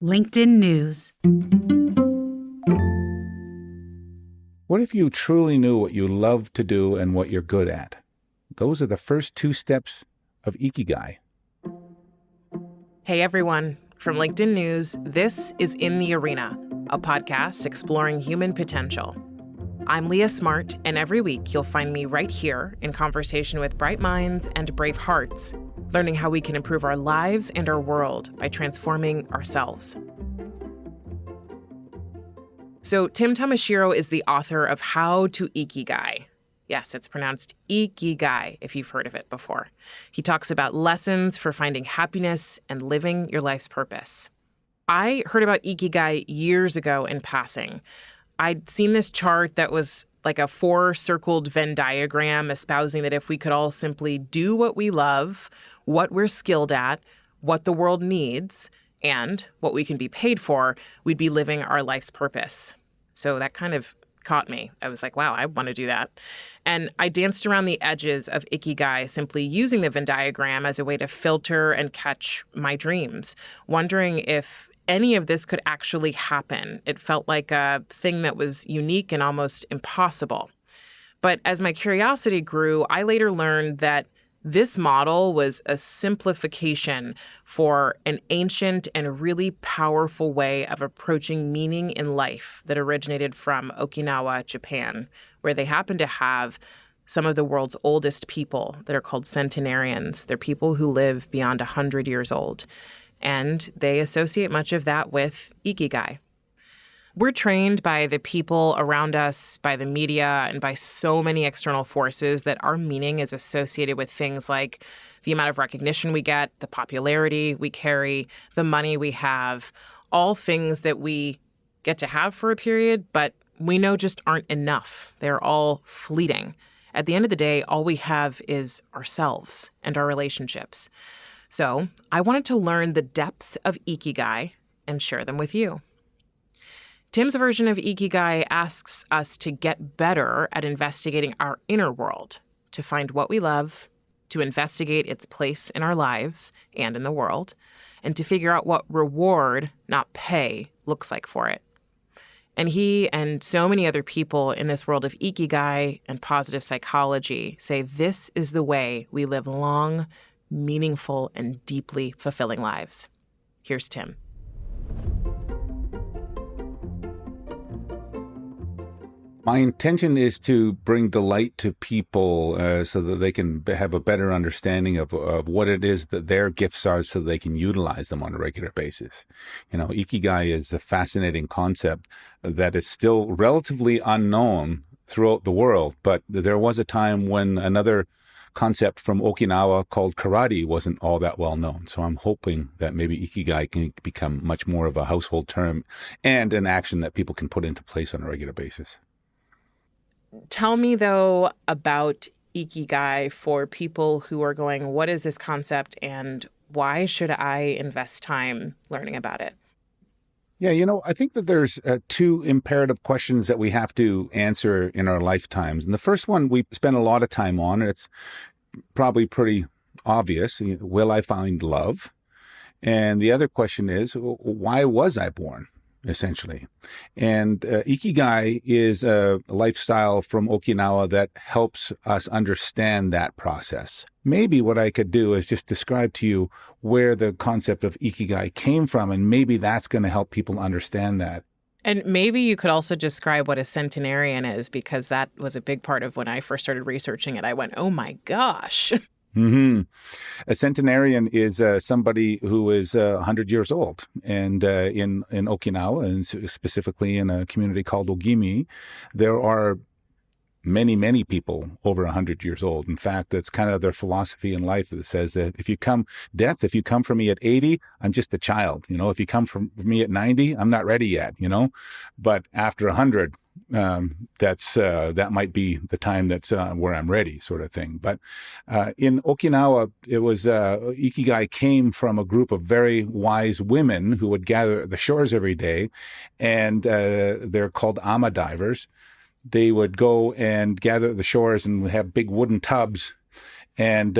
LinkedIn News. What if you truly knew what you love to do and what you're good at? Those are the first two steps of Ikigai. Hey everyone, from LinkedIn News, this is In the Arena, a podcast exploring human potential. I'm Leah Smart, and every week you'll find me right here in conversation with bright minds and brave hearts, learning how we can improve our lives and our world by transforming ourselves. So Tim Tamashiro is the author of How to Ikigai. Yes, it's pronounced Ikigai if you've heard of it before. He talks about lessons for finding happiness and living your life's purpose. I heard about Ikigai years ago in passing. I'd seen this chart that was like a 4-circled Venn diagram espousing that if we could all simply do what we love, what we're skilled at, what the world needs, and what we can be paid for, we'd be living our life's purpose. So that kind of caught me. I was like, wow, I want to do that. And I danced around the edges of Ikigai, simply using the Venn diagram as a way to filter and catch my dreams, wondering if any of this could actually happen. It felt like a thing that was unique and almost impossible. But as my curiosity grew, I later learned that this model was a simplification for an ancient and really powerful way of approaching meaning in life that originated from Okinawa, Japan, where they happen to have some of the world's oldest people that are called centenarians. They're people who live beyond 100 years old. And they associate much of that with Ikigai. We're trained by the people around us, by the media, and by so many external forces that our meaning is associated with things like the amount of recognition we get, the popularity we carry, the money we have, all things that we get to have for a period, but we know just aren't enough. They're all fleeting. At the end of the day, all we have is ourselves and our relationships. So I wanted to learn the depths of Ikigai and share them with you. Tim's version of Ikigai asks us to get better at investigating our inner world, to find what we love, to investigate its place in our lives and in the world, and to figure out what reward, not pay, looks like for it. And he and so many other people in this world of Ikigai and positive psychology say this is the way we live long, meaningful, and deeply fulfilling lives. Here's Tim. My intention is to bring delight to people so that they can have a better understanding of what it is that their gifts are so they can utilize them on a regular basis. You know, Ikigai is a fascinating concept that is still relatively unknown throughout the world, but there was a time when another concept from Okinawa called karate wasn't all that well known. So I'm hoping that maybe Ikigai can become much more of a household term and an action that people can put into place on a regular basis. Tell me, though, about Ikigai for people who are going, what is this concept and why should I invest time learning about it? Yeah, I think that there's two imperative questions that we have to answer in our lifetimes. And the first one we spend a lot of time on, and it's probably pretty obvious. Will I find love? And the other question is, why was I born? Essentially. And Ikigai is a lifestyle from Okinawa that helps us understand that process. Maybe what I could do is just describe to you where the concept of Ikigai came from, and maybe that's going to help people understand that. And maybe you could also describe what a centenarian is, because that was a big part of when I first started researching it. I went, oh my gosh. Mm-hmm. A centenarian is somebody who is 100 years old. And in Okinawa, and specifically in a community called Ogimi, there are many, many people over 100 years old. In fact, that's kind of their philosophy in life that says that if you come from me at 80, I'm just a child. If you come from me at 90, I'm not ready yet, But after 100, that might be the time that's where I'm ready, sort of thing. But in Okinawa, it was Ikigai came from a group of very wise women who would gather at the shores every day, and they're called ama divers. They would go and gather at the shores and have big wooden tubs, and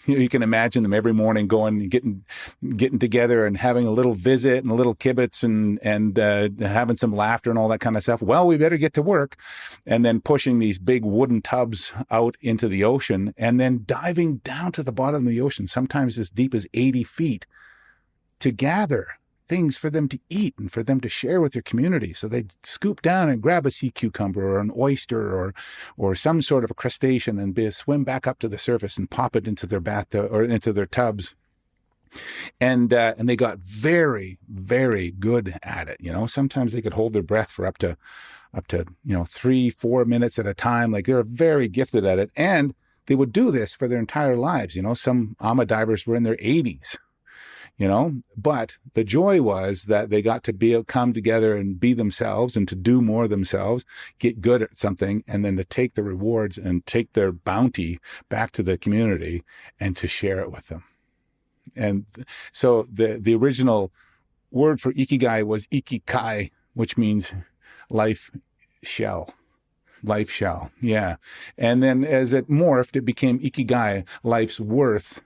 You can imagine them every morning going, getting together and having a little visit and a little kibitz and having some laughter and all that kind of stuff. Well, we better get to work. And then pushing these big wooden tubs out into the ocean and then diving down to the bottom of the ocean, sometimes as deep as 80 feet, to gather things for them to eat and for them to share with their community. So they'd scoop down and grab a sea cucumber or an oyster or some sort of a crustacean and swim back up to the surface and pop it into their bathtub or into their tubs. And they got very, very good at it. Sometimes they could hold their breath for up to 3-4 minutes at a time. Like, they're very gifted at it. And they would do this for their entire lives. Some AMA divers were in their 80s. But the joy was that they got to come together and be themselves and to do more themselves, get good at something, and then to take the rewards and take their bounty back to the community and to share it with them. And so the original word for Ikigai was Ikigai, which means life shell. Life shell. Yeah. And then as it morphed, it became Ikigai, life's worth.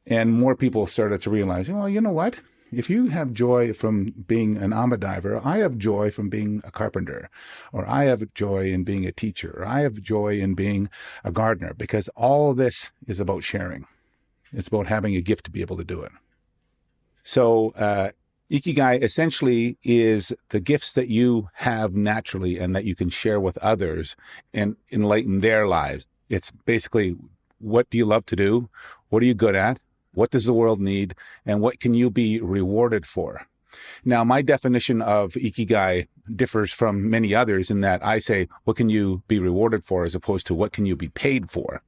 And more people started to realize, well, you know what? If you have joy from being an AMA diver, I have joy from being a carpenter, or I have joy in being a teacher, or I have joy in being a gardener, because all of this is about sharing. It's about having a gift to be able to do it. So Ikigai essentially is the gifts that you have naturally and that you can share with others and enlighten their lives. It's basically, what do you love to do? What are you good at? What does the world need? And what can you be rewarded for? Now, my definition of Ikigai differs from many others in that I say, what can you be rewarded for, as opposed to what can you be paid for?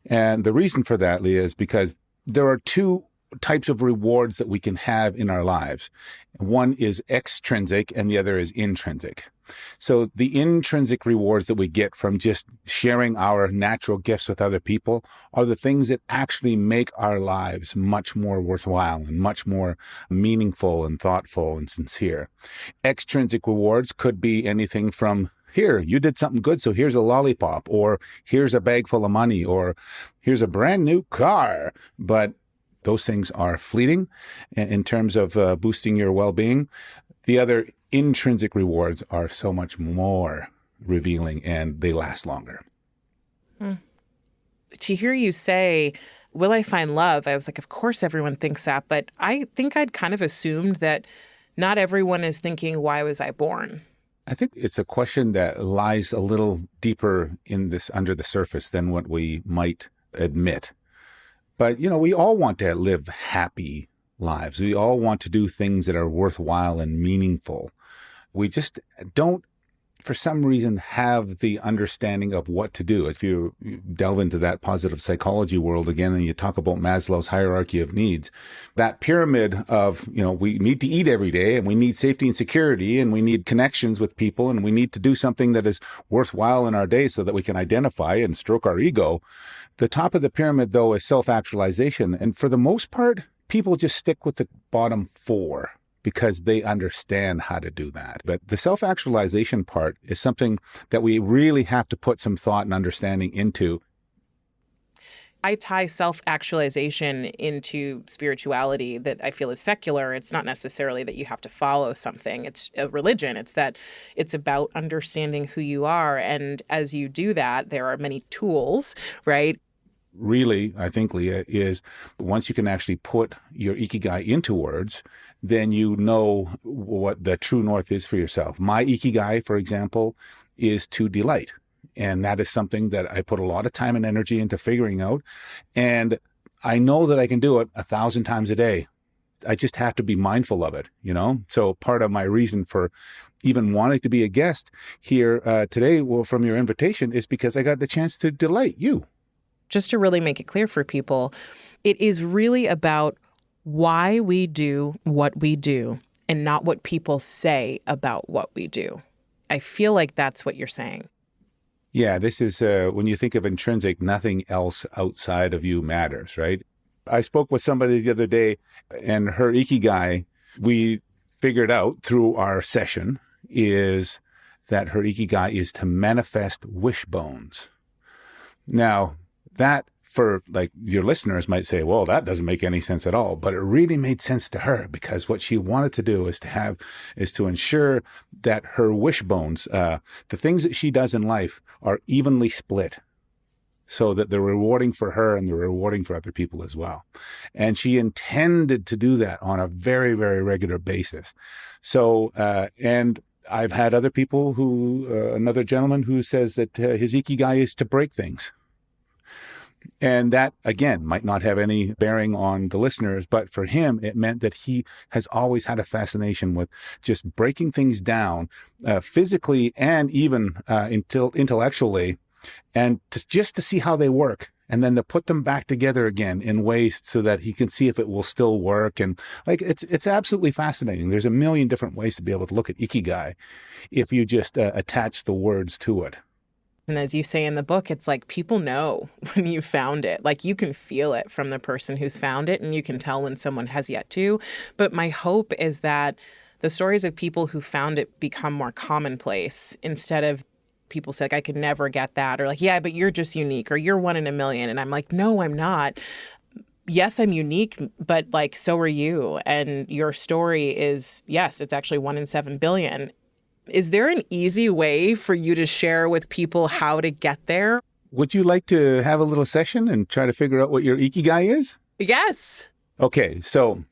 And the reason for that, Leah, is because there are two types of rewards that we can have in our lives. One is extrinsic and the other is intrinsic. So the intrinsic rewards that we get from just sharing our natural gifts with other people are the things that actually make our lives much more worthwhile and much more meaningful and thoughtful and sincere. Extrinsic rewards could be anything from, here, you did something good, so here's a lollipop, or here's a bag full of money, or here's a brand new car. But those things are fleeting in terms of boosting your well-being. The other intrinsic rewards are so much more revealing, and they last longer. To hear you say, will I find love? I was like, of course everyone thinks that, but I think I'd kind of assumed that not everyone is thinking, why was I born? I think it's a question that lies a little deeper in this, under the surface, than what we might admit. But, we all want to live happy lives. We all want to do things that are worthwhile and meaningful. We just don't, for some reason, have the understanding of what to do. If you delve into that positive psychology world again, and you talk about Maslow's hierarchy of needs, that pyramid of, we need to eat every day, and we need safety and security, and we need connections with people, and we need to do something that is worthwhile in our day so that we can identify and stroke our ego. The top of the pyramid, though, is self-actualization. And for the most part, people just stick with the bottom four because they understand how to do that. But the self-actualization part is something that we really have to put some thought and understanding into. I tie self-actualization into spirituality that I feel is secular. It's not necessarily that you have to follow something. It's a religion. It's that it's about understanding who you are. And as you do that, there are many tools, right? Really, I think, Leah, is once you can actually put your Ikigai into words, then you know what the true north is for yourself. My Ikigai, for example, is to delight. And that is something that I put a lot of time and energy into figuring out. And I know that I can do it 1,000 times a day. I just have to be mindful of it, So part of my reason for even wanting to be a guest here today, from your invitation, is because I got the chance to delight you. Just to really make it clear for people, it is really about why we do what we do and not what people say about what we do. I feel like that's what you're saying. Yeah, this is when you think of intrinsic, nothing else outside of you matters, right? I spoke with somebody the other day, and her Ikigai, we figured out through our session, is that her Ikigai is to manifest wishbones. Now, that for like your listeners might say, well, that doesn't make any sense at all. But it really made sense to her, because what she wanted to do is to ensure that her wishbones, the things that she does in life, are evenly split, so that they're rewarding for her and they're rewarding for other people as well. And she intended to do that on a very, very regular basis. So, and I've had other people another gentleman who says that his Ikigai is to break things. And that, again, might not have any bearing on the listeners, but for him, it meant that he has always had a fascination with just breaking things down physically and even intellectually, and just to see how they work, and then to put them back together again in ways so that he can see if it will still work. And like, it's absolutely fascinating. There's a million different ways to be able to look at Ikigai if you just attach the words to it. And as you say in the book, it's like people know when you found it. Like you can feel it from the person who's found it, and you can tell when someone has yet to. But my hope is that the stories of people who found it become more commonplace, instead of people say, like, I could never get that, or like, yeah, but you're just unique, or you're one in a million. And I'm like, no, I'm not. Yes, I'm unique, but like, so are you. And your story is, yes, it's actually 1 in 7 billion. Is there an easy way for you to share with people how to get there? Would you like to have a little session and try to figure out what your Ikigai is? Yes. Okay, so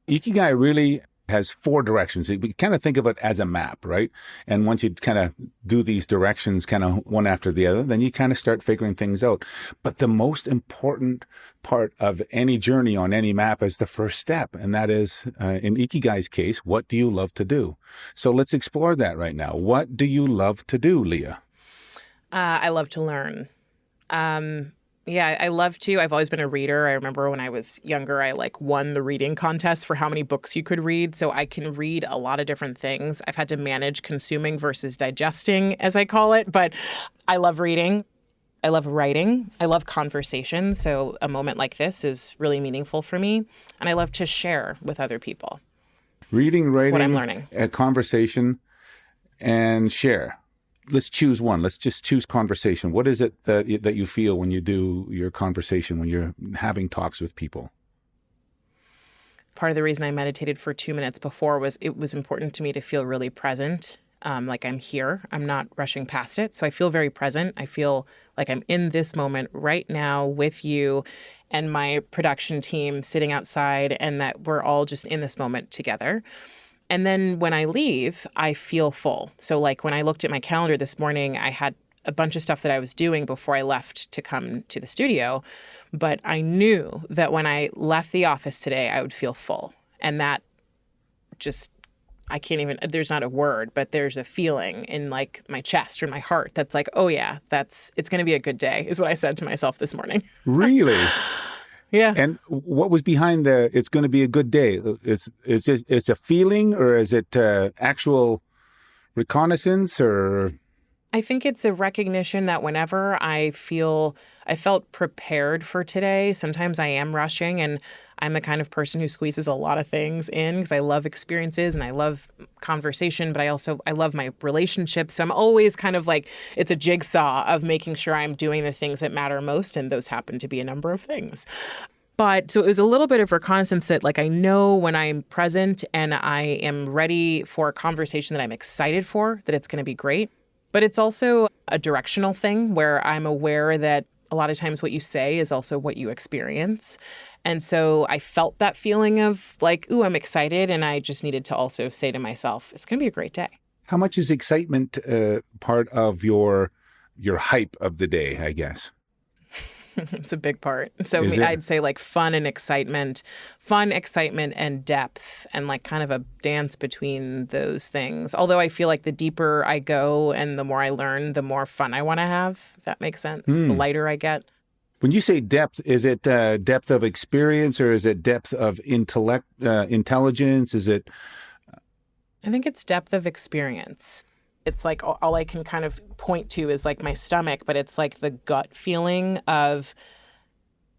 Ikigai really has 4 directions. We kind of think of it as a map, right? And once you kind of do these directions kind of one after the other, then you kind of start figuring things out. But the most important part of any journey on any map is the first step. And that is, in Ikigai's case, what do you love to do? So let's explore that right now. What do you love to do, Leah? I love to learn. Yeah, I love to. I've always been a reader. I remember when I was younger, I won the reading contest for how many books you could read. So I can read a lot of different things. I've had to manage consuming versus digesting, as I call it. But I love reading. I love writing. I love conversation. So a moment like this is really meaningful for me. And I love to share with other people. Reading, writing, what I'm learning. A conversation, and share. Let's choose one. Let's just choose conversation. What is it that you feel when you do your conversation, when you're having talks with people? Part of the reason I meditated for 2 minutes before was it was important to me to feel really present. Like I'm here. I'm not rushing past it. So I feel very present. I feel like I'm in this moment right now with you and my production team sitting outside, and that we're all just in this moment together. And then when I leave, I feel full. So like when I looked at my calendar this morning, I had a bunch of stuff that I was doing before I left to come to the studio. But I knew that when I left the office today, I would feel full. And that just, I can't even, there's not a word, but there's a feeling in like my chest or my heart that's like, oh yeah, it's going to be a good day, is what I said to myself this morning. Really? Yeah. And what was behind it's going to be a good day? It's a feeling, or is it actual reconnaissance, or? I think it's a recognition that whenever I felt prepared for today, sometimes I am rushing, and I'm the kind of person who squeezes a lot of things in because I love experiences and I love conversation, but I love my relationships. So I'm always kind of like, it's a jigsaw of making sure I'm doing the things that matter most. And those happen to be a number of things. But so it was a little bit of reconnaissance that like I know when I'm present and I am ready for a conversation that I'm excited for, that it's going to be great. But it's also a directional thing where I'm aware that a lot of times what you say is also what you experience. And so I felt that feeling of like, ooh, I'm excited. And I just needed to also say to myself, it's going to be a great day. How much is excitement part of your hype of the day, I guess? It's a big part. So Is it? I'd say like fun, excitement, and depth, and like kind of a dance between those things. Although I feel like the deeper I go and the more I learn, the more fun I want to have, if that makes sense. The lighter I get. When you say depth, is it depth of experience, or is it depth of intelligence? Is it? I think it's depth of experience. It's like all I can kind of point to is like my stomach, but it's like the gut feeling of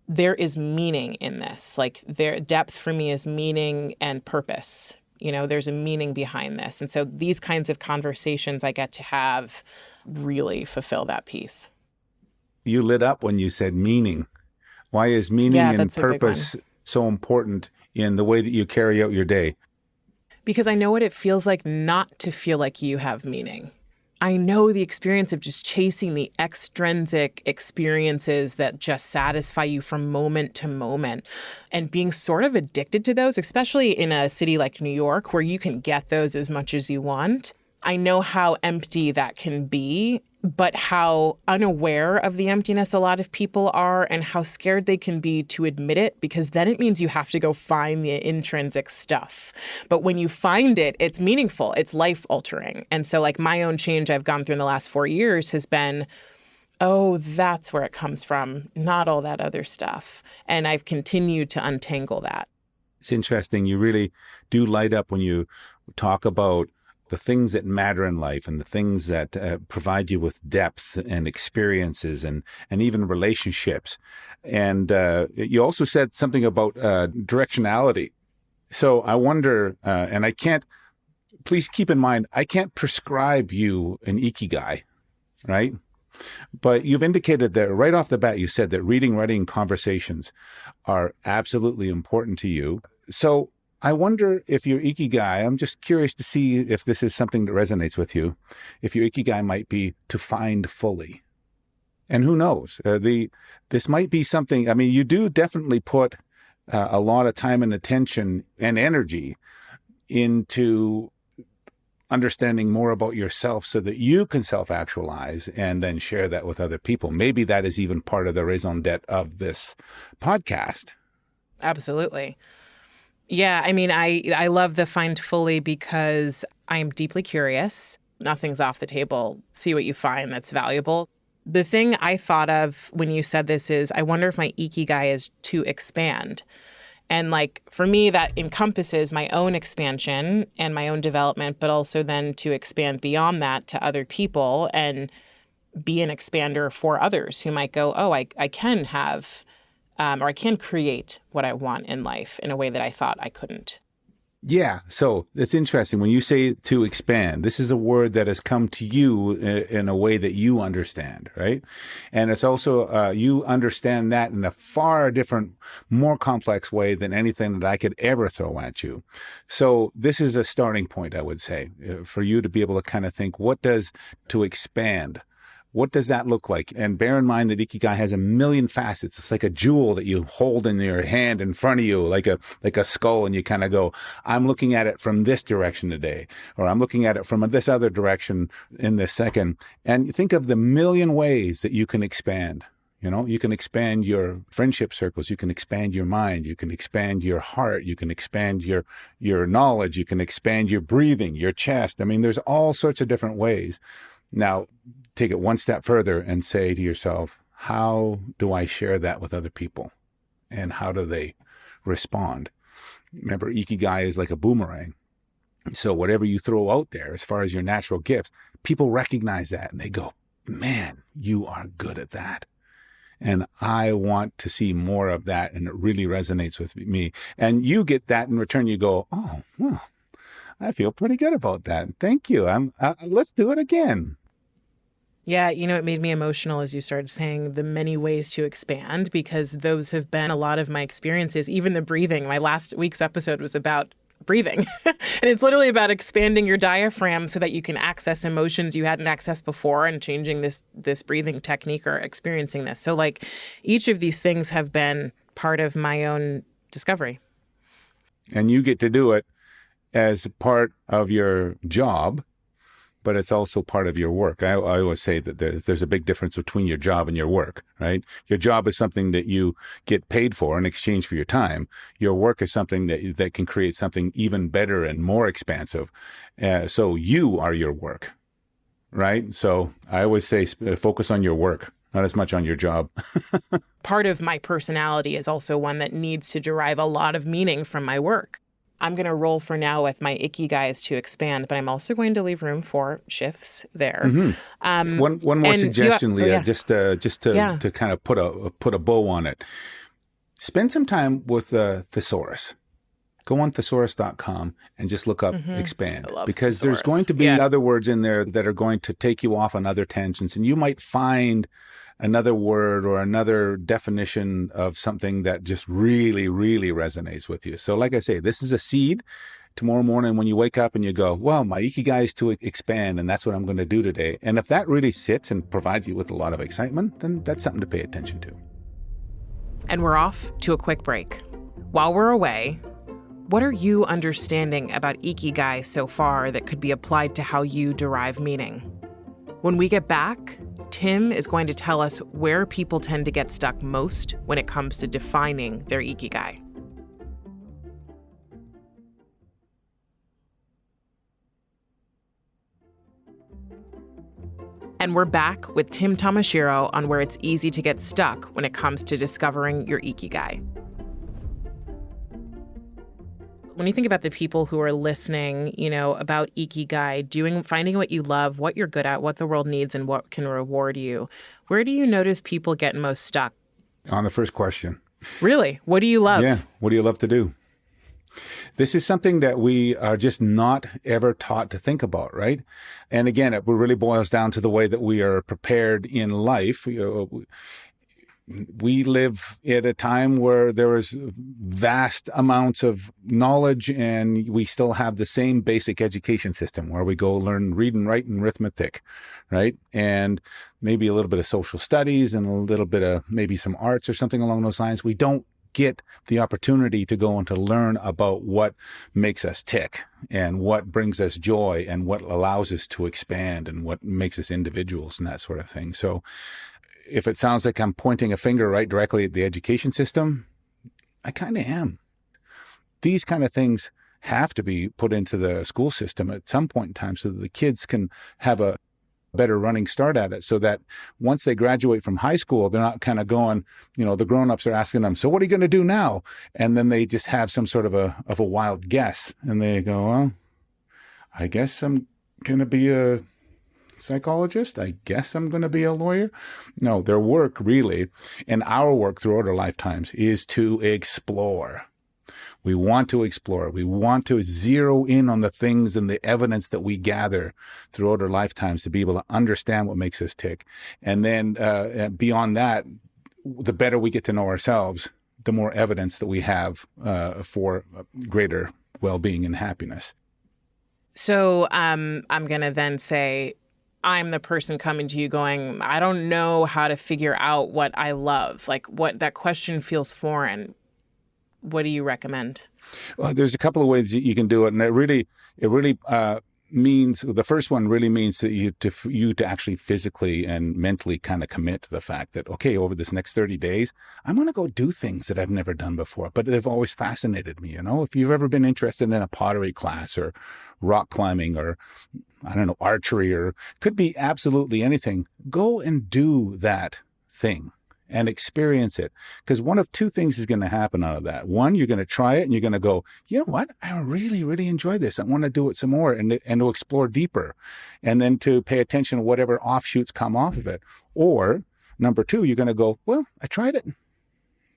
there is meaning in this. Like depth for me is meaning and purpose. You know, there's a meaning behind this. And so these kinds of conversations I get to have really fulfill that piece. You lit up when you said meaning. Why is meaning Yeah, and that's a big one. purpose so important in the way that you carry out your day? Because I know what it feels like not to feel like you have meaning. I know the experience of just chasing the extrinsic experiences that just satisfy you from moment to moment and being sort of addicted to those, especially in a city like New York where you can get those as much as you want. I know how empty that can be, but how unaware of the emptiness a lot of people are and how scared they can be to admit it, because then it means you have to go find the intrinsic stuff. But when you find it, it's meaningful, it's life altering. And so like my own change I've gone through in the last 4 years has been, oh, that's where it comes from, not all that other stuff. And I've continued to untangle that. It's interesting. You really do light up when you talk about the things that matter in life and the things that provide you with depth and experiences and even relationships. And you also said something about directionality. So I wonder, and please keep in mind, I can't prescribe you an Ikigai, right? But you've indicated that right off the bat, you said that reading, writing, and conversations are absolutely important to you. So I wonder if your Ikigai, I'm just curious to see if this is something that resonates with you, if your Ikigai might be to find fully. And who knows, this might be something, I mean, you do definitely put a lot of time and attention and energy into understanding more about yourself so that you can self-actualize and then share that with other people. Maybe that is even part of the raison d'etre of this podcast. Absolutely. Yeah, I mean, I love the find fully because I'm deeply curious. Nothing's off the table. See what you find that's valuable. The thing I thought of when you said this is, I wonder if my Ikigai is to expand. And like, for me, that encompasses my own expansion and my own development, but also then to expand beyond that to other people and be an expander for others who might go, oh, I can have or I can create what I want in life in a way that I thought I couldn't. Yeah. So it's interesting. When you say to expand, this is a word that has come to you in a way that you understand, right? And it's also, you understand that in a far different, more complex way than anything that I could ever throw at you. So this is a starting point, I would say, for you to be able to kind of think, what does to expand? What does that look like? And bear in mind that Ikigai has a million facets. It's like a jewel that you hold in your hand in front of you, like a skull, and you kind of go, I'm looking at it from this direction today, or I'm looking at it from this other direction in this second. And think of the million ways that you can expand. You know, you can expand your friendship circles. You can expand your mind. You can expand your heart. You can expand your knowledge. You can expand your breathing, your chest. I mean, there's all sorts of different ways. Now, take it one step further and say to yourself, how do I share that with other people? And how do they respond? Remember, Ikigai is like a boomerang. So whatever you throw out there, as far as your natural gifts, people recognize that and they go, man, you are good at that. And I want to see more of that. And it really resonates with me. And you get that in return. You go, oh, well, I feel pretty good about that. Thank you. Let's do it again. Yeah, you know, it made me emotional as you started saying the many ways to expand, because those have been a lot of my experiences, even the breathing. My last week's episode was about breathing. And it's literally about expanding your diaphragm so that you can access emotions you hadn't accessed before and changing this breathing technique or experiencing this. So like each of these things have been part of my own discovery. And you get to do it as part of your job, but it's also part of your work. I always say that there's a big difference between your job and your work, right? Your job is something that you get paid for in exchange for your time. Your work is something that can create something even better and more expansive. So you are your work, right? So I always say focus on your work, not as much on your job. Part of my personality is also one that needs to derive a lot of meaning from my work. I'm going to roll for now with my Ikigais to expand, but I'm also going to leave room for shifts there. Mm-hmm. One more suggestion, Leah, just to kind of put a bow on it. Spend some time with thesaurus. Go on thesaurus.com and just look up expand, because thesaurus. There's going to be other words in there that are going to take you off on other tangents, and you might find another word or another definition of something that just really, really resonates with you. So like I say, this is a seed. Tomorrow morning when you wake up and you go, well, my Ikigai is to expand, and that's what I'm going to do today. And if that really sits and provides you with a lot of excitement, then that's something to pay attention to. And we're off to a quick break. While we're away, what are you understanding about Ikigai so far that could be applied to how you derive meaning? When we get back, Tim is going to tell us where people tend to get stuck most when it comes to defining their Ikigai. And we're back with Tim Tamashiro on where it's easy to get stuck when it comes to discovering your Ikigai. When you think about the people who are listening, about Ikigai, finding what you love, what you're good at, what the world needs, and what can reward you, where do you notice people get most stuck? On the first question. Really? What do you love? Yeah. What do you love to do? This is something that we are just not ever taught to think about, right? And again, it really boils down to the way that we are prepared in life. We live at a time where there is vast amounts of knowledge, and we still have the same basic education system where we go learn read and write and arithmetic, right? And maybe a little bit of social studies and a little bit of maybe some arts or something along those lines. We don't get the opportunity to go and to learn about what makes us tick and what brings us joy and what allows us to expand and what makes us individuals and that sort of thing. So if it sounds like I'm pointing a finger right directly at the education system, I kind of am. These kind of things have to be put into the school system at some point in time so that the kids can have a better running start at it, so that once they graduate from high school, they're not kind of going, the grown-ups are asking them, so what are you going to do now? And then they just have some sort of a wild guess. And they go, well, I guess I'm going to be a psychologist. I guess I'm going to be a lawyer. No, their work really, and our work throughout our lifetimes, is to explore. We want to explore. We want to zero in on the things and the evidence that we gather throughout our lifetimes to be able to understand what makes us tick. And then beyond that, the better we get to know ourselves, the more evidence that we have for greater well-being and happiness. So I'm going to then say, I'm the person coming to you going, I don't know how to figure out what I love. Like, what that question feels foreign. What do you recommend? Well, there's a couple of ways that you can do it. And it really means, the first one really means that you to actually physically and mentally kind of commit to the fact that, okay, over this next 30 days, I'm going to go do things that I've never done before, but they've always fascinated me. If you've ever been interested in a pottery class or rock climbing or, archery, or could be absolutely anything, go and do that thing and experience it. Because one of two things is going to happen out of that. One, you're going to try it and you're going to go, you know what? I really, really enjoy this. I want to do it some more and to explore deeper, and then to pay attention to whatever offshoots come off of it. Or number two, you're going to go, well, I tried it.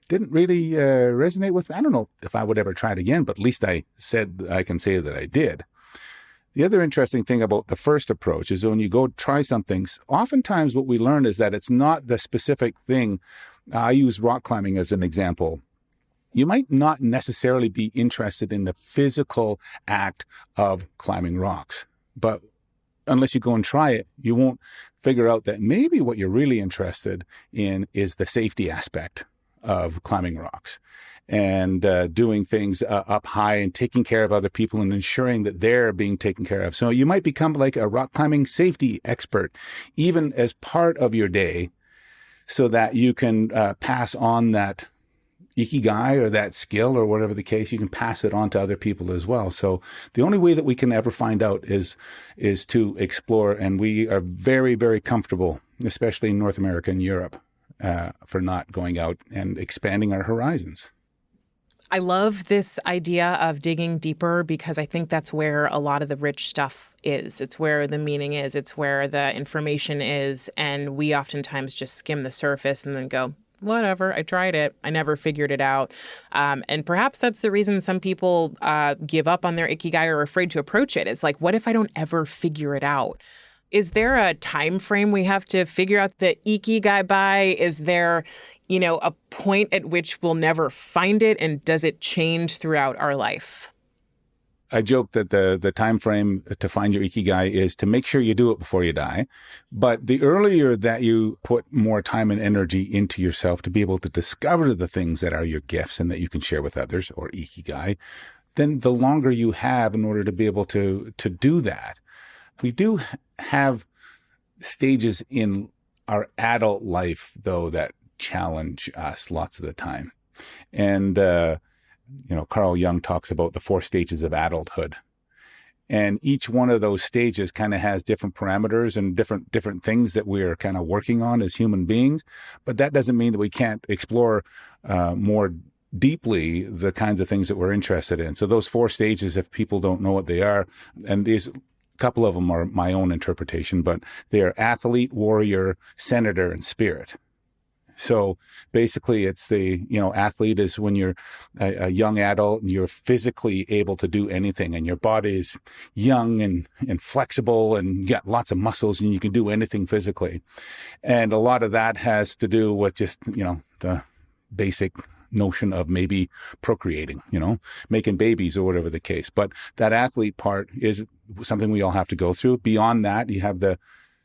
Didn't really resonate with me. I don't know if I would ever try it again, but at least I can say that I did. The other interesting thing about the first approach is when you go try something, oftentimes what we learn is that it's not the specific thing. I use rock climbing as an example. You might not necessarily be interested in the physical act of climbing rocks, but unless you go and try it, you won't figure out that maybe what you're really interested in is the safety aspect of climbing rocks and doing things up high and taking care of other people and ensuring that they're being taken care of. So you might become like a rock climbing safety expert, even as part of your day, so that you can pass on that Ikigai or that skill or whatever the case. You can pass it on to other people as well. So the only way that we can ever find out is to explore. And we are very, very comfortable, especially in North America and Europe, for not going out and expanding our horizons. I love this idea of digging deeper because I think that's where a lot of the rich stuff is. It's where the meaning is. It's where the information is. And we oftentimes just skim the surface and then go, whatever, I tried it. I never figured it out. And perhaps that's the reason some people give up on their Ikigai or are afraid to approach it. It's like, what if I don't ever figure it out? Is there a time frame we have to figure out the Ikigai by? Is there, a point at which we'll never find it? And does it change throughout our life? I joke that the time frame to find your Ikigai is to make sure you do it before you die. But the earlier that you put more time and energy into yourself to be able to discover the things that are your gifts and that you can share with others, or Ikigai, then the longer you have in order to be able to do that. We do have stages in our adult life, though, that challenge us lots of the time. And, Carl Jung talks about the 4 stages of adulthood. And each one of those stages kind of has different parameters and different things that we're kind of working on as human beings. But that doesn't mean that we can't explore more deeply the kinds of things that we're interested in. So those 4 stages, if people don't know what they are, and these couple of them are my own interpretation, but they are athlete, warrior, senator, and spirit. So basically it's athlete is when you're a young adult and you're physically able to do anything and your body is young and flexible and you got lots of muscles and you can do anything physically. And a lot of that has to do with just, the basic notion of maybe procreating, making babies or whatever the case. But that athlete part is something we all have to go through. Beyond that, you have the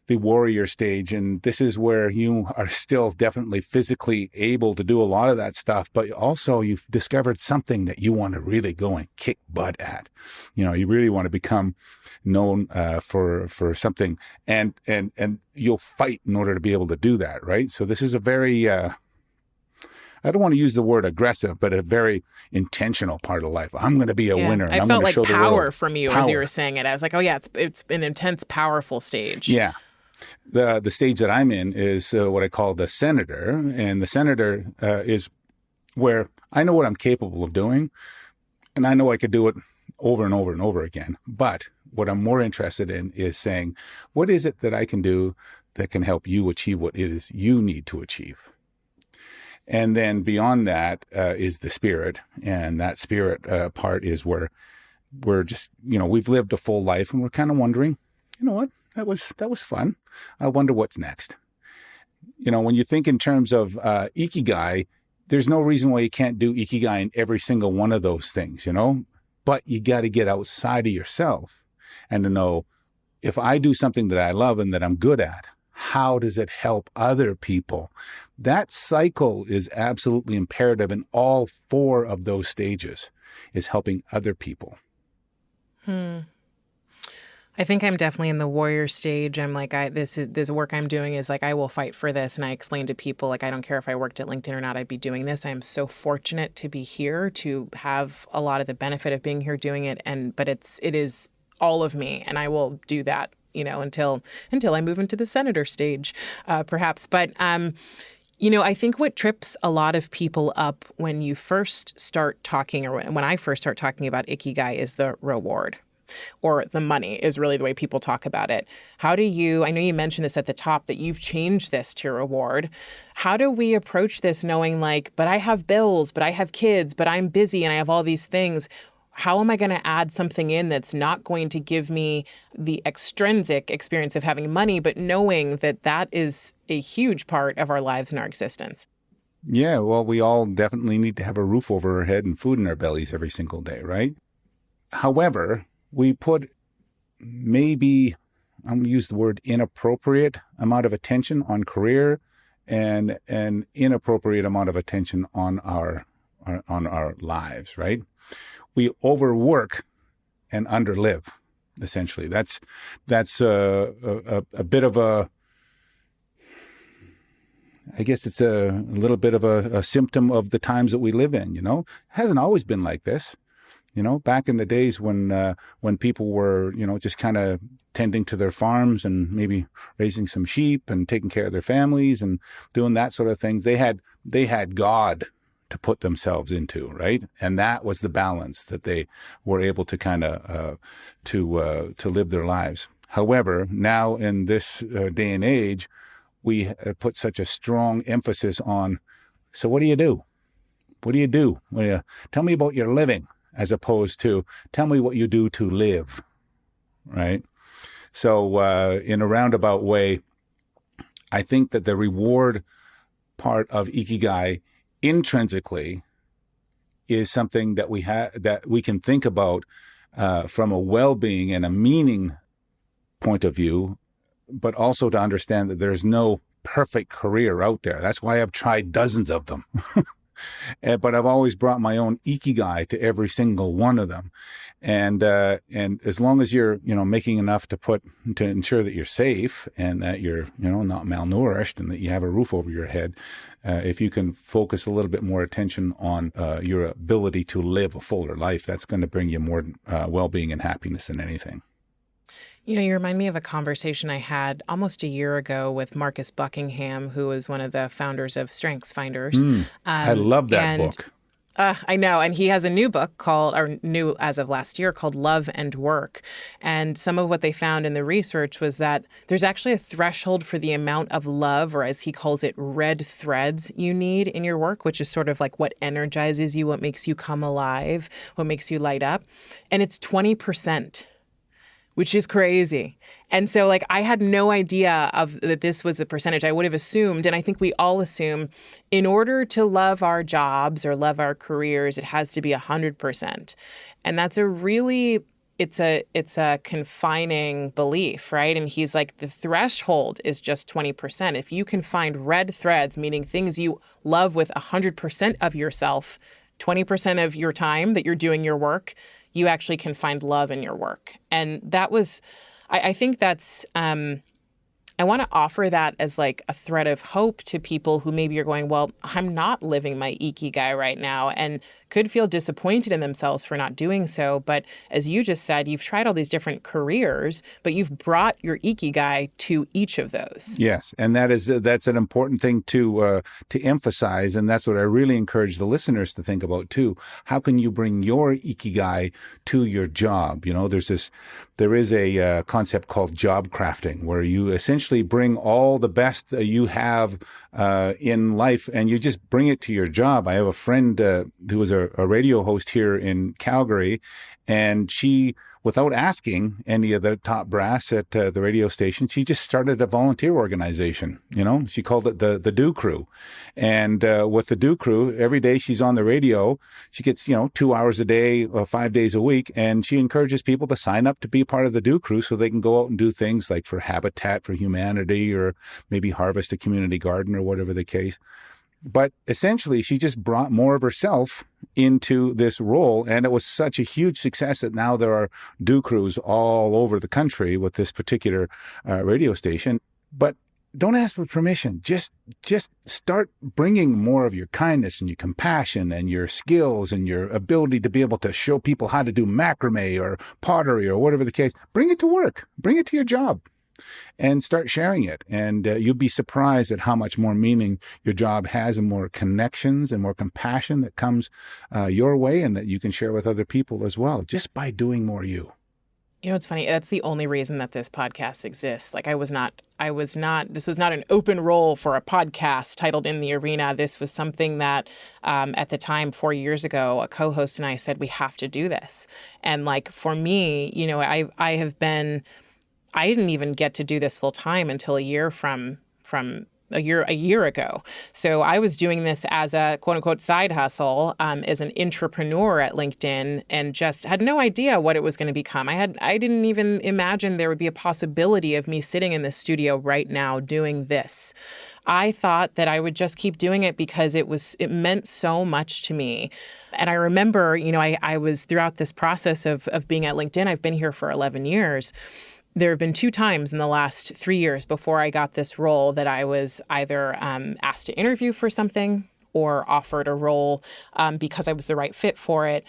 warrior stage. And this is where you are still definitely physically able to do a lot of that stuff, but also you've discovered something that you want to really go and kick butt at. You really want to become known for something and you'll fight in order to be able to do that, right? So this is a very, I don't want to use the word aggressive, but a very intentional part of life. I'm going to be a winner. And I I'm felt going to like show power from you power. As you were saying it. I was like, oh yeah, it's an intense, powerful stage. Yeah. The stage that I'm in is what I call the senator. And the senator is where I know what I'm capable of doing. And I know I could do it over and over and over again. But what I'm more interested in is saying, what is it that I can do that can help you achieve what it is you need to achieve? And then beyond that is the spirit. And that spirit part is where we're just, we've lived a full life and we're kind of wondering, what? That was fun. I wonder what's next. When you think in terms of Ikigai, there's no reason why you can't do Ikigai in every single one of those things, But you got to get outside of yourself and to know, if I do something that I love and that I'm good at, how does it help other people? That cycle is absolutely imperative in all 4 of those stages, is helping other people. I think I'm definitely in the warrior stage. I'm like, this work I'm doing is like, I will fight for this. And I explain to people, like, I don't care if I worked at LinkedIn or not, I'd be doing this. I'm so fortunate to be here, to have a lot of the benefit of being here doing it. But it is all of me. And I will do that, until I move into the senator stage, perhaps. But, I think what trips a lot of people up when you first start talking, or when I first start talking about Ikigai, is the reward. Or the money is really the way people talk about it. I know you mentioned this at the top, that you've changed this to reward. How do we approach this knowing but I have bills, but I have kids, but I'm busy and I have all these things. How am I going to add something in that's not going to give me the extrinsic experience of having money, but knowing that is a huge part of our lives and our existence? Yeah, well, we all definitely need to have a roof over our head and food in our bellies every single day, right? However, we put maybe, I'm going to use the word inappropriate amount of attention on career and an inappropriate amount of attention on our lives, right? We overwork and underlive, essentially. That's a bit of a, I guess it's a little bit of a symptom of the times that we live in, It hasn't always been like this. Back in the days when people were, just kind of tending to their farms and maybe raising some sheep and taking care of their families and doing that sort of things, they had God to put themselves into, right? And that was the balance that they were able to kind of to live their lives. However, now in this day and age, we put such a strong emphasis on, so what do you do? What do you do? Tell me about your living, as opposed to tell me what you do to live, right? So in a roundabout way, I think that the reward part of Ikigai intrinsically is something that we can think about from a well-being and a meaning point of view, but also to understand that there's no perfect career out there. That's why I've tried dozens of them. But I've always brought my own Ikigai to every single one of them. And as long as you're, making enough to ensure that you're safe and that you're, not malnourished and that you have a roof over your head, if you can focus a little bit more attention on your ability to live a fuller life, that's going to bring you more well-being and happiness than anything. You remind me of a conversation I had almost a year ago with Marcus Buckingham, who was one of the founders of Strengths Finders. I love that book. I know. And he has a new book new as of last year, called Love and Work. And some of what they found in the research was that there's actually a threshold for the amount of love, or as he calls it, red threads you need in your work, which is sort of like what energizes you, what makes you come alive, what makes you light up. And it's 20%. Which is crazy. And so I had no idea that this was the percentage. I would have assumed, and I think we all assume, in order to love our jobs or love our careers, it has to be 100%. And that's it's a confining belief, right? And he's like, the threshold is just 20%. If you can find red threads, meaning things you love with 100% of yourself, 20% of your time that you're doing your work, you actually can find love in your work. And that was, I think that's, I want to offer that as a thread of hope to people who maybe are going, well, I'm not living my Ikigai right now, and could feel disappointed in themselves for not doing so. But as you just said, you've tried all these different careers, but you've brought your Ikigai to each of those. Yes, and that's an important thing to emphasize, and that's what I really encourage the listeners to think about too. How can you bring your Ikigai to your job? There is a concept called job crafting, where you essentially bring all the best that you have in life, and you just bring it to your job. I have a friend who was a radio host here in Calgary, and she, without asking any of the top brass at the radio station, she just started a volunteer organization. She called it the Do Crew. And with the Do Crew, every day she's on the radio, she gets, 2 hours a day, 5 days a week. And she encourages people to sign up to be part of the Do Crew so they can go out and do things like for Habitat for Humanity, or maybe harvest a community garden, or whatever the case. But essentially, she just brought more of herself into this role. And it was such a huge success that now there are Do Crews all over the country with this particular radio station. But don't ask for permission. Just start bringing more of your kindness and your compassion and your skills and your ability to be able to show people how to do macrame or pottery or whatever the case. Bring it to work. Bring it to your job. And start sharing it. And you'll be surprised at how much more meaning your job has, and more connections and more compassion that comes your way, and that you can share with other people as well, just by doing more you. It's funny. That's the only reason that this podcast exists. This was not an open role for a podcast titled In the Arena. This was something that at the time, 4 years ago, a co-host and I said, we have to do this. And for me, I didn't even get to do this full time until a year from a year ago. So I was doing this as a quote unquote side hustle, as an entrepreneur at LinkedIn, and just had no idea what it was going to become. I didn't even imagine there would be a possibility of me sitting in this studio right now doing this. I thought that I would just keep doing it because it meant so much to me. And I remember, I was throughout this process of being at LinkedIn, I've been here for 11 years. There have been 2 times in the last 3 years before I got this role that I was either asked to interview for something or offered a role because I was the right fit for it.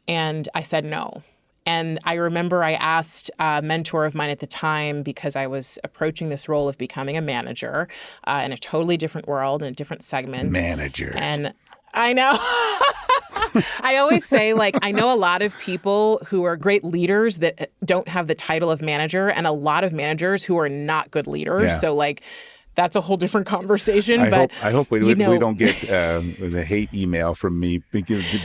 And I said no. And I remember I asked a mentor of mine at the time, because I was approaching this role of becoming a manager in a totally different world, in a different segment. Managers. And I know. I always say, I know a lot of people who are great leaders that don't have the title of manager, and a lot of managers who are not good leaders. Yeah. So, that's a whole different conversation. I hope we don't get the hate email from me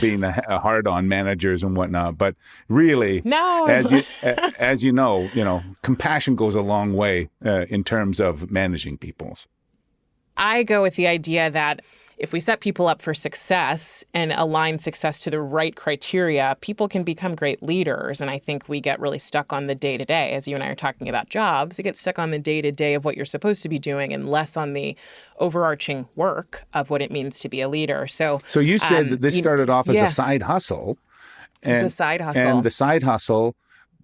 being hard on managers and whatnot. But really, no, as you know, compassion goes a long way in terms of managing people's. I go with the idea that if we set people up for success and align success to the right criteria, people can become great leaders. And I think we get really stuck on the day-to-day. As you and I are talking about jobs, you get stuck on the day-to-day of what you're supposed to be doing and less on the overarching work of what it means to be a leader. So you said that this started off as a side hustle. It's a side hustle. And the side hustle,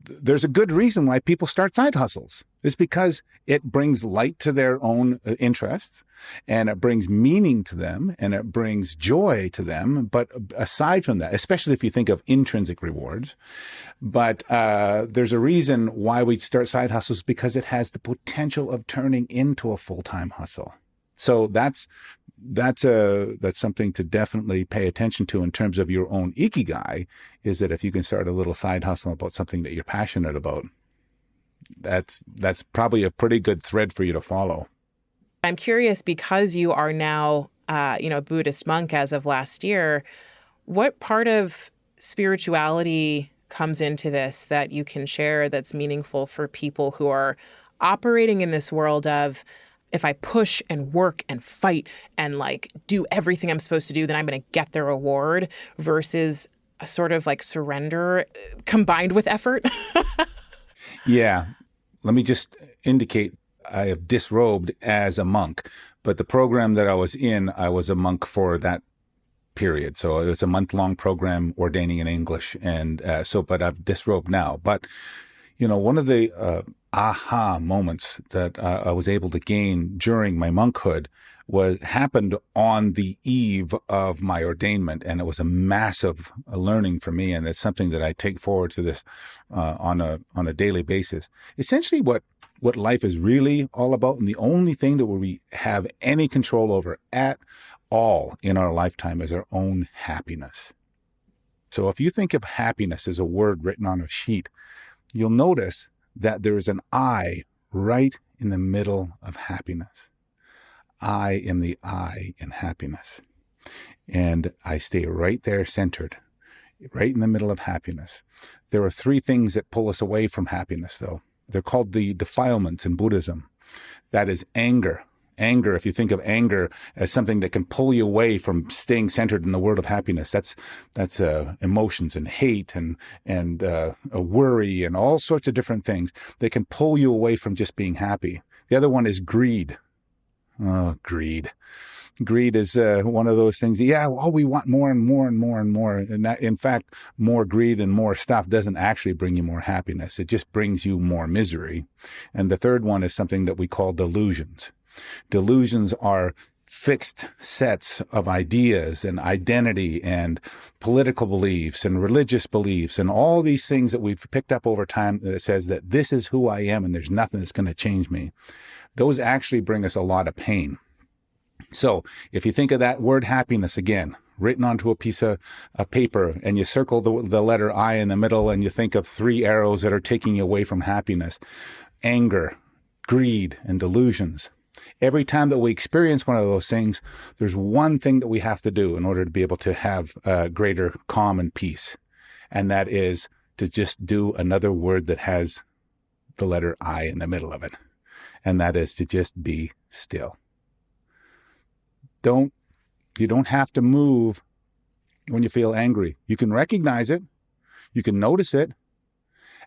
there's a good reason why people start side hustles. It's because it brings light to their own interests, and it brings meaning to them, and it brings joy to them. But aside from that, especially if you think of intrinsic rewards, but there's a reason why we start side hustles, because it has the potential of turning into a full-time hustle. So that's something to definitely pay attention to in terms of your own Ikigai, is that if you can start a little side hustle about something that you're passionate about, that's probably a pretty good thread for you to follow. I'm curious, because you are now, a Buddhist monk as of last year, what part of spirituality comes into this that you can share that's meaningful for people who are operating in this world of, if I push and work and fight and do everything I'm supposed to do, then I'm going to get the reward, versus a sort of surrender combined with effort? Yeah. Let me just indicate I have disrobed as a monk, but the program that I was in, I was a monk for that period. So it was a month-long program ordaining in English. And but I've disrobed now. But, one of the aha moments that I was able to gain during my monkhood happened on the eve of my ordainment, and it was a massive learning for me, and it's something that I take forward to this on a daily basis. Essentially, what life is really all about, and the only thing that we have any control over at all in our lifetime, is our own happiness. So if you think of happiness as a word written on a sheet, you'll notice that there is an I right in the middle of happiness. I am the I in happiness. And I stay right there centered, right in the middle of happiness. There are three things that pull us away from happiness, though. They're called the defilements in Buddhism. That is anger. Anger, if you think of anger as something that can pull you away from staying centered in the world of happiness, that's emotions and hate and a worry and all sorts of different things that can pull you away from just being happy. The other one is greed. Oh, greed. Greed is one of those things. Yeah, we want more and more and more and more. And that, in fact, more greed and more stuff doesn't actually bring you more happiness. It just brings you more misery. And the third one is something that we call delusions. Delusions are fixed sets of ideas and identity and political beliefs and religious beliefs and all these things that we've picked up over time that says that this is who I am and there's nothing that's going to change me. Those actually bring us a lot of pain. So if you think of that word happiness again, written onto a piece of paper, and you circle the letter I in the middle, and you think of three arrows that are taking you away from happiness: anger, greed, and delusions. Every time that we experience one of those things, there's one thing that we have to do in order to be able to have greater calm and peace. And that is to just do another word that has the letter I in the middle of it. And that is to just be still. You don't have to move when you feel angry. You can recognize it, you can notice it,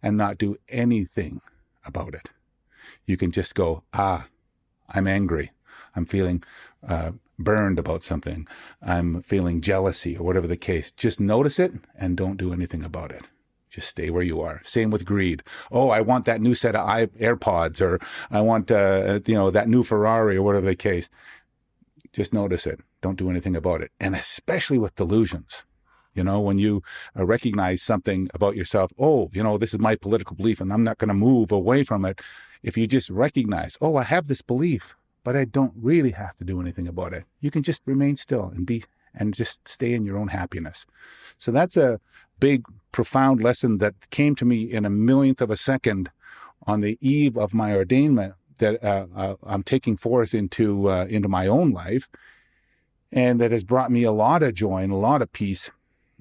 and not do anything about it. You can just go, I'm angry. I'm feeling burned about something. I'm feeling jealousy, or whatever the case. Just notice it and don't do anything about it. Just stay where you are. Same with greed. Oh, I want that new set of AirPods, or I want that new Ferrari, or whatever the case. Just notice it. Don't do anything about it. And especially with delusions. When you recognize something about yourself, this is my political belief and I'm not going to move away from it. If you just recognize, I have this belief, but I don't really have to do anything about it. You can just remain still and just stay in your own happiness. So that's a big, profound lesson that came to me in a millionth of a second on the eve of my ordainment, I'm taking forth into my own life, and that has brought me a lot of joy and a lot of peace,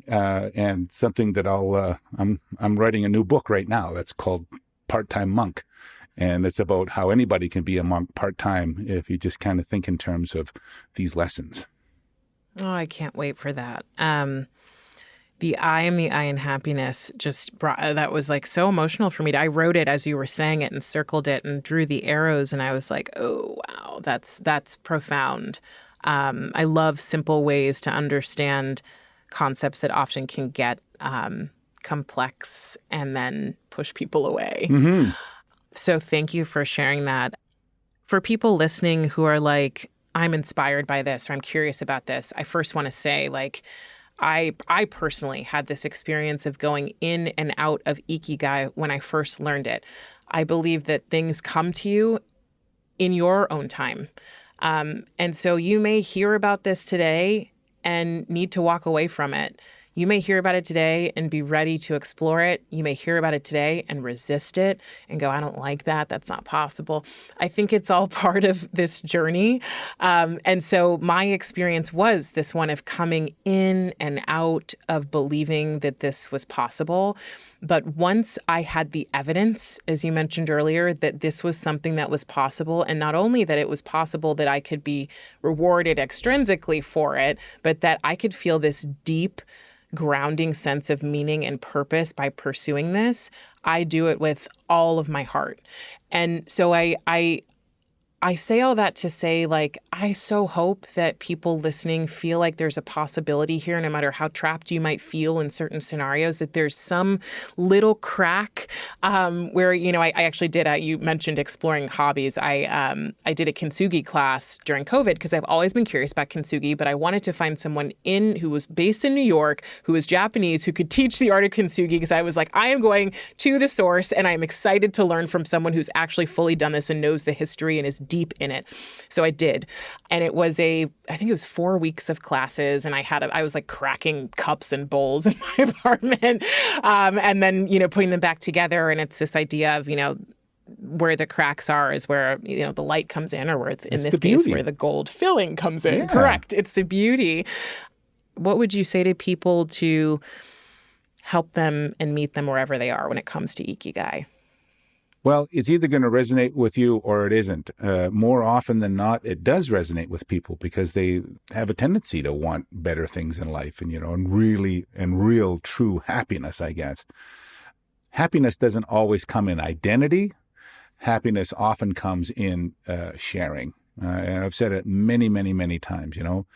and something that I'm writing a new book right now that's called Part-Time Monk, and it's about how anybody can be a monk part-time if you just kind of think in terms of these lessons. Oh, I can't wait for that. The I am the I in happiness just brought, that was like so emotional for me. I wrote it as you were saying it and circled it and drew the arrows. And I was like, oh, wow, that's profound. I love simple ways to understand concepts that often can get complex and then push people away. Mm-hmm. So thank you for sharing that. For people listening who are like, I'm inspired by this or I'm curious about this, I first want to say, like, I personally had this experience of going in and out of Ikigai when I first learned it. I believe that things come to you in your own time. And so you may hear about this today and need to walk away from it. You may hear about it today and be ready to explore it. You may hear about it today and resist it and go, I don't like that. That's not possible. I think it's all part of this journey. And so my experience was this one of coming in and out of believing that this was possible. But once I had the evidence, as you mentioned earlier, that this was something that was possible, and not only that it was possible that I could be rewarded extrinsically for it, but that I could feel this deep grounding sense of meaning and purpose by pursuing this, I do it with all of my heart. And so I say all that to say, like, I so hope that people listening feel like there's a possibility here, no matter how trapped you might feel in certain scenarios, that there's some little crack where, you know, I actually did, you mentioned exploring hobbies. I did a kintsugi class during COVID because I've always been curious about kintsugi, but I wanted to find someone who was based in New York, who was Japanese, who could teach the art of kintsugi, because I was like, I am going to the source and I'm excited to learn from someone who's actually fully done this and knows the history and is deep in it. So I did. And it was I think it was 4 weeks of classes, and I was like cracking cups and bowls in my apartment. And then, you know, putting them back together. And it's this idea of, you know, where the cracks are is where, you know, the light comes in, or where, in this case, where the gold filling comes in. Yeah. Correct. It's the beauty. What would you say to people to help them and meet them wherever they are when it comes to Ikigai? Well, it's either going to resonate with you or it isn't. More often than not, it does resonate with people because they have a tendency to want better things in life and, you know, and real true happiness, I guess. Happiness doesn't always come in identity. Happiness often comes in sharing. And I've said it many, many, many times, you know,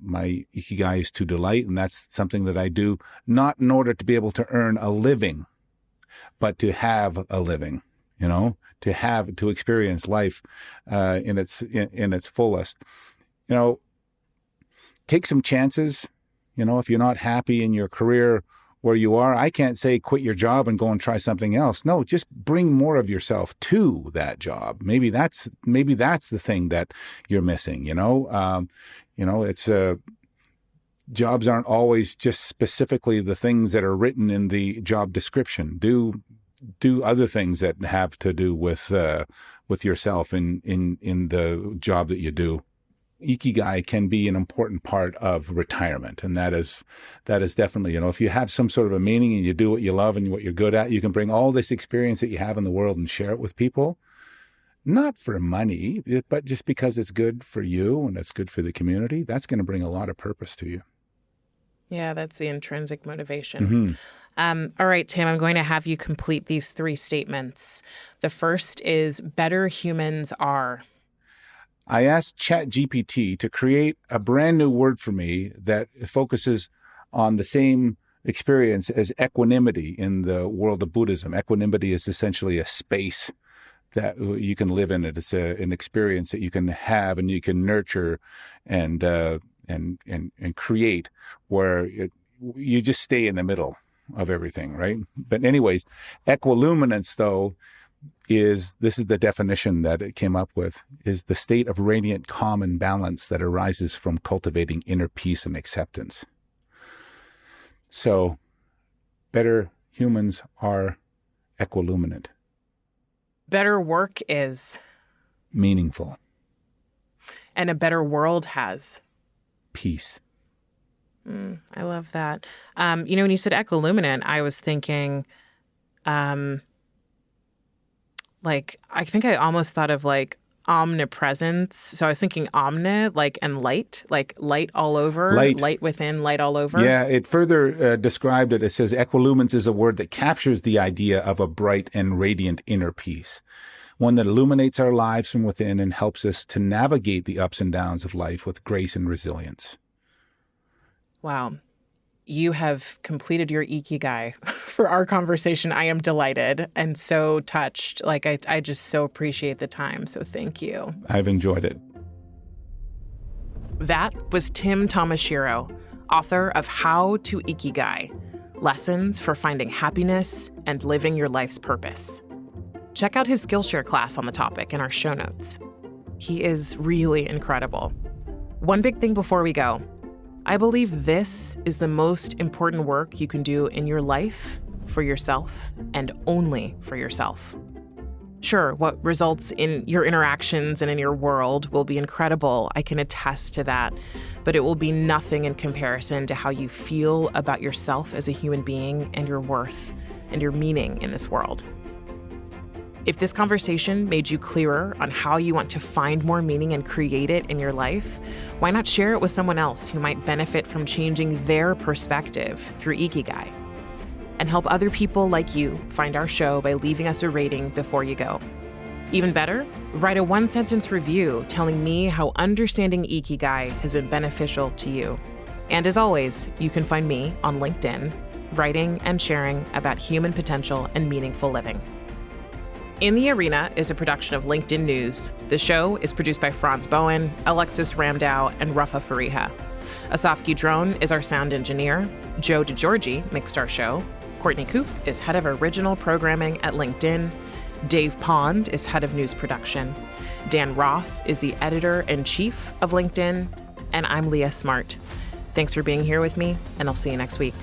my Ikigai is to delight. And that's something that I do not in order to be able to earn a living, but to have a living, you know, to experience life in its fullest. You know, take some chances. You know, if you're not happy in your career where you are, I can't say quit your job and go and try something else. No, just bring more of yourself to that job. Maybe that's the thing that you're missing. You know, it's jobs aren't always just specifically the things that are written in the job description. Do other things that have to do with yourself in the job that you do. Ikigai can be an important part of retirement, and that is definitely, you know, if you have some sort of a meaning and you do what you love and what you're good at, you can bring all this experience that you have in the world and share it with people. Not for money, but just because it's good for you and it's good for the community. That's going to bring a lot of purpose to you. Yeah, that's the intrinsic motivation. Mm-hmm. All right, Tim, I'm going to have you complete these 3 statements. The first is, better humans are. I asked ChatGPT to create a brand new word for me that focuses on the same experience as equanimity in the world of Buddhism. Equanimity is essentially a space that you can live in. It's an experience that you can have and you can nurture and create, where you just stay in the middle of everything, right? But anyways, equiluminance, though, this is the definition that it came up with, is the state of radiant calm and balance that arises from cultivating inner peace and acceptance. So, better humans are equiluminant. Better work is. meaningful. And a better world has Peace. I love that. When you said ecoluminant, I was thinking, I think I almost thought of omnipresence. So I was thinking omni, and light, light all over, light within, light all over. Yeah, it further described it. It says ecoluminance is a word that captures the idea of a bright and radiant inner peace, one that illuminates our lives from within and helps us to navigate the ups and downs of life with grace and resilience. Wow. You have completed your Ikigai for our conversation. I am delighted and so touched. I just so appreciate the time. So thank you. I've enjoyed it. That was Tim Tamashiro, author of How to Ikigai, Lessons for Finding Happiness and Living Your Life's Purpose. Check out his Skillshare class on the topic in our show notes. He is really incredible. One big thing before we go. I believe this is the most important work you can do in your life for yourself and only for yourself. Sure, what results in your interactions and in your world will be incredible. I can attest to that. But it will be nothing in comparison to how you feel about yourself as a human being and your worth and your meaning in this world. If this conversation made you clearer on how you want to find more meaning and create it in your life, why not share it with someone else who might benefit from changing their perspective through Ikigai? And help other people like you find our show by leaving us a rating before you go. Even better, write a one-sentence review telling me how understanding Ikigai has been beneficial to you. And as always, you can find me on LinkedIn, writing and sharing about human potential and meaningful living. In the Arena is a production of LinkedIn News. The show is produced by Franz Bowen, Alexis Ramdow, and Rafa Fariha. Asaf Gidron is our sound engineer. Joe DeGiorgi mixed our show. Courtney Koop is head of original programming at LinkedIn. Dave Pond is head of news production. Dan Roth is the editor-in-chief of LinkedIn. And I'm Leah Smart. Thanks for being here with me, and I'll see you next week.